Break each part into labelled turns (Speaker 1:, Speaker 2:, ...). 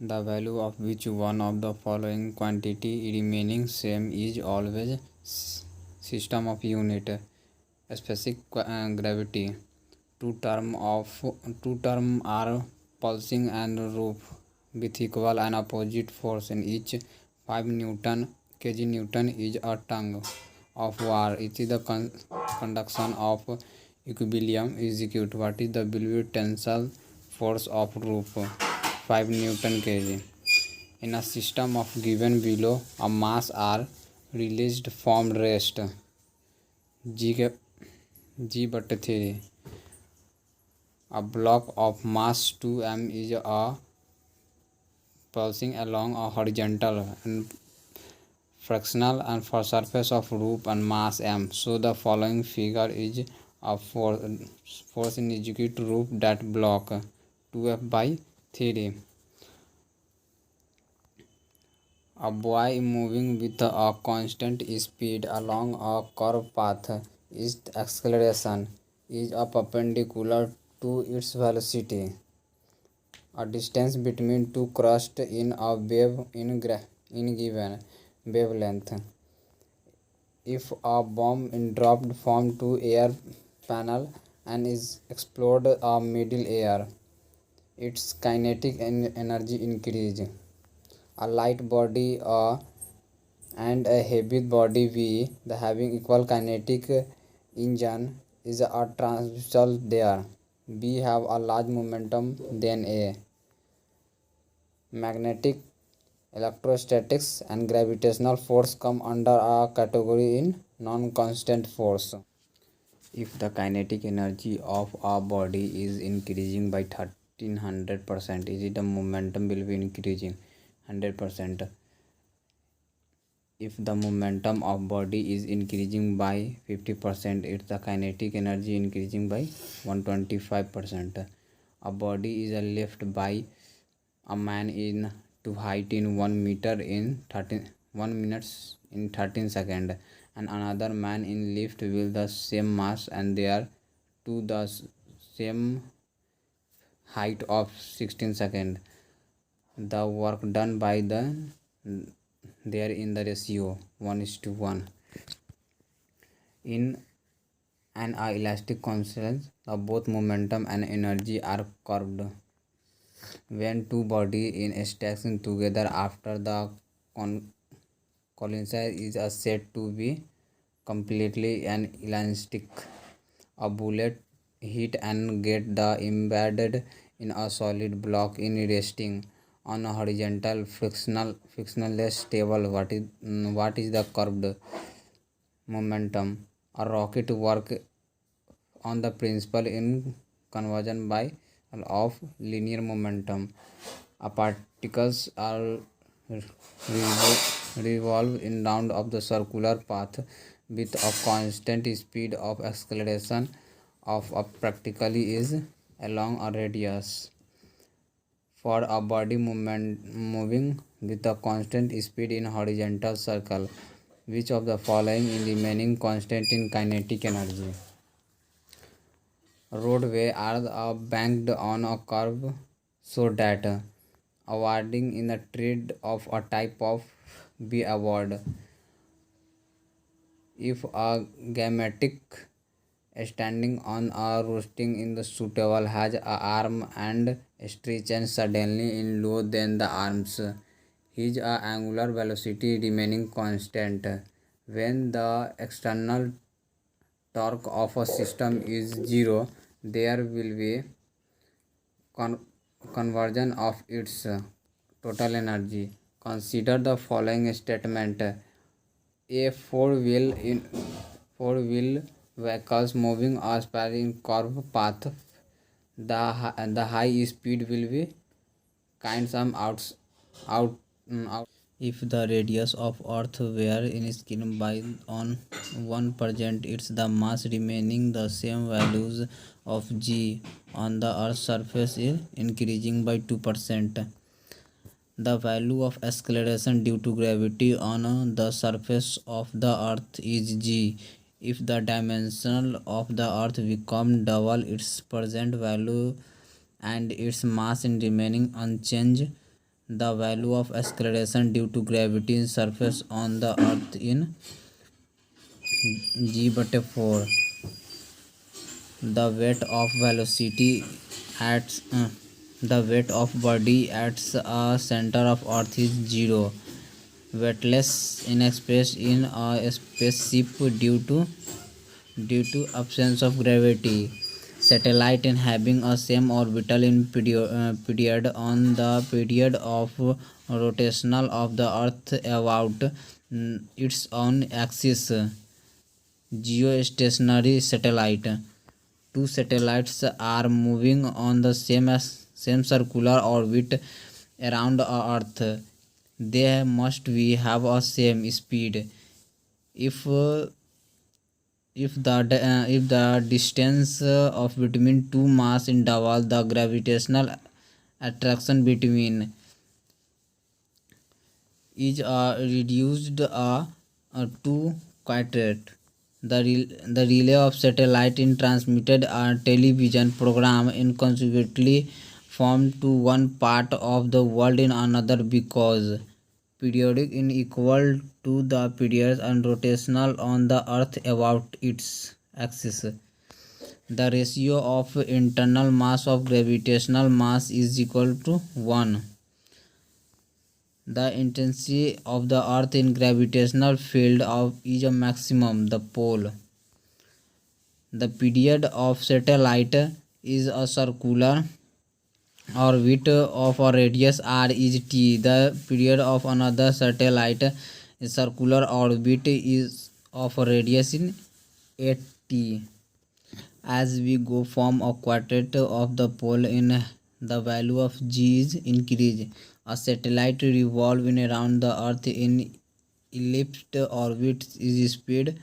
Speaker 1: the value of which one of the following quantity remaining same is always system of unit specific gravity. Two term are pulsing and roof with equal and opposite force in each. 5 Newton kg Newton is a ton of war. It is the conduction of equilibrium execute. What is the below tensile force of roof? 5 Newton kg. In a system of given below, a mass are released from rest g but 3. A block of mass 2m is a pulsing along a horizontal and fractional and for surface of roof and mass m. So the following figure is a force in execute roof that block 2f by 3. A boy moving with a constant speed along a curved path. Its acceleration is a perpendicular to its velocity. A distance between two crusts in a wave in given wavelength. If a bomb is dropped from two air panel and is exploded a middle air, its kinetic energy increase. A light body A and a heavy body V, the having equal kinetic engine is a transversal there. B have a large momentum than A. Magnetic, electrostatics and gravitational force come under a category in non-constant force. If the kinetic energy of a body is increasing by 1300%, is it the momentum will be increasing 100%? If the momentum of body is increasing by 50%, it's the kinetic energy increasing by 125%. A body is lifted by a man in to height in 1 meter in 1 minutes in 13 seconds, and another man in lift with the same mass and they are to the same height of 16 seconds. The work done by the there in the ratio 1:1. In an elastic constant, both momentum and energy are curved. When two bodies in stacking together after the collision is said to be completely inelastic. A bullet hit and get the embedded in a solid block in resting on a horizontal frictionless table. What is the curved momentum? A rocket work on the principle in conversion by of linear momentum. A particles are revolve in round of the circular path with a constant speed of acceleration of a practically is along a radius. For a body moving with a constant speed in horizontal circle, which of the following is remaining constant in kinetic energy? Roadway are banked on a curve so that awarding in the trade of a type of be award. If a gammatic standing on a roasting in the suitable has a arm and stretches suddenly in low than the arms, his angular velocity remaining constant. When the external torque of a system is zero, there will be conversion of its total energy. Consider the following statement. A four-wheel vehicles moving as per in curved path, the high speed will be kind some out. If the radius of Earth were in scale by on 1%, it's the mass remaining the same values of g on the Earth's surface is increasing by 2%. The value of acceleration due to gravity on the surface of the Earth is g. If the dimension of the Earth become double its present value and its mass in remaining unchanged, The value of acceleration due to gravity in surface on the earth in g/4. The weight of velocity at the weight of body at a center of earth is 0. Weightless in space in a spaceship due to absence of gravity. Satellite in having a same orbital in period on the period of rotational of the earth about its own axis. Geostationary satellite. Two satellites are moving on the same circular orbit around earth. They must we have a same speed. If if the distance of between two mass in double the gravitational attraction between is reduced to quadrate. The relay of satellite in transmitted a television program in consequently formed to one part of the world in another because periodic in equal to the periods and rotational on the earth about its axis. The ratio of internal mass of gravitational mass is equal to 1. The intensity of the earth in gravitational field of is a maximum the pole. The period of satellite is a circular orbit of a radius r is t. The period of another satellite is circular orbit is of a radius in 8t. As we go from a quadrant of the pole in the value of g is increase. A satellite revolving around the earth in ellipsed orbit is speed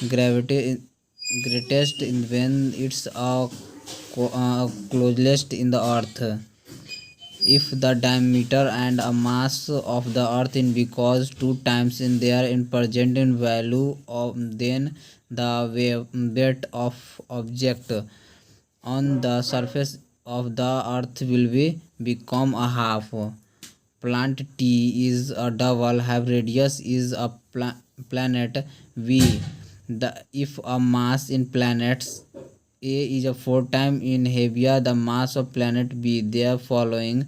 Speaker 1: gravity greatest when it's closest in the earth. If the diameter and a mass of the earth in because two times in their in present in value of then the weight of object on the surface of the earth will be become a half. Plant T is a double have radius is a planet V. The if a mass in planets A is a 4 times in heavier the mass of planet B. The following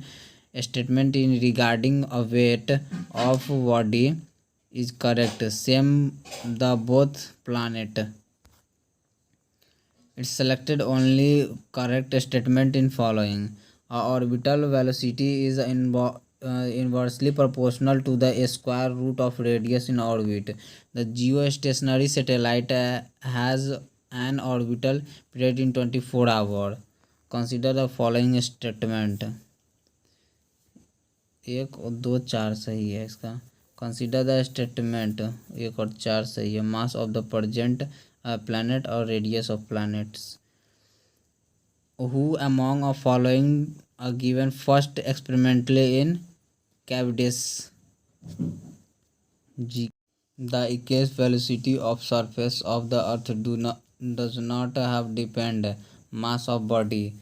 Speaker 1: statement in regarding a weight of body is correct. Same the both planet. It selected only correct statement in following. A orbital velocity is inversely proportional to the square root of radius in orbit. The geostationary satellite has an orbital period in 24 hours. Consider the following statement. एक और दो चार सही है इसका. Consider the statement. एक और चार सही है. Mass of the present planet or radius of planets. Who among the following are given first experimentally in Cavendish G. The equal velocity of surface of the earth does not have depend mass of body.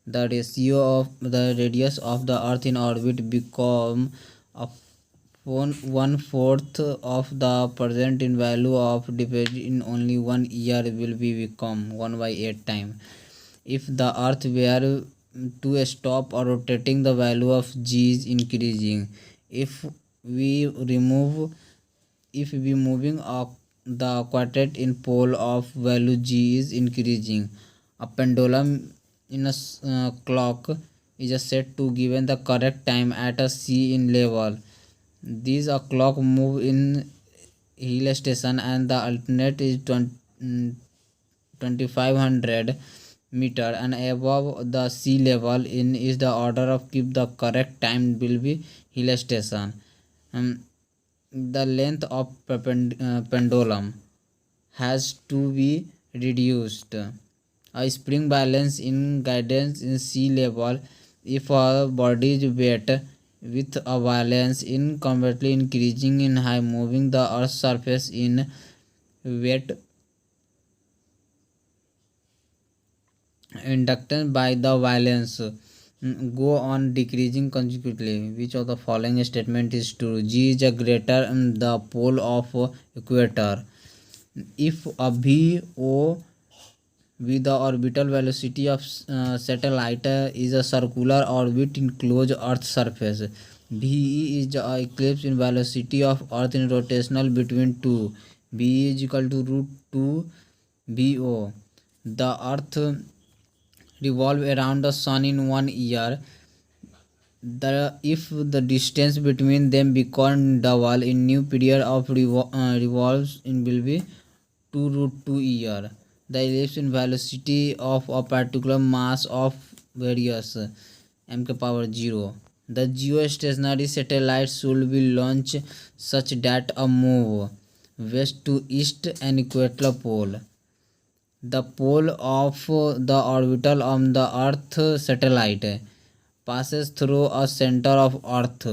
Speaker 1: The ratio of the radius of the earth in orbit become a 1/4 of the present in value of deposit in only 1 year will be become 1/8 time. If the earth were to stop or rotating the value of g is increasing. We remove if we moving the quadrant in pole of value g is increasing. A pendulum in a clock is set to given the correct time at a c in level. These a clock move in hill station and the alternate is 2500 meter and above the sea level in is the order of keep the correct time will be hill station. The length of pendulum has to be reduced. A spring balance in guidance in sea level. If a body's weight with a balance in constantly increasing in high moving the earth's surface in weight inductance by the valence. go on decreasing consecutively. Which of the following statement is true? G is a greater the pole of equator. If a VO with the orbital velocity of satellite is a circular orbit in closed Earth surface. VE is the eclipse in velocity of Earth in rotational between two. VE is equal to root 2 VO. The Earth revolve around the Sun in 1 year. If the distance between them become double in new period of revolves in will be 2 root 2 year. The ellipse in velocity of a particular mass of various m के power 0. The geostationary satellite should be launched such that a move west to east and equatorial pole. The pole of the orbital of the Earth satellite passes through a center of Earth.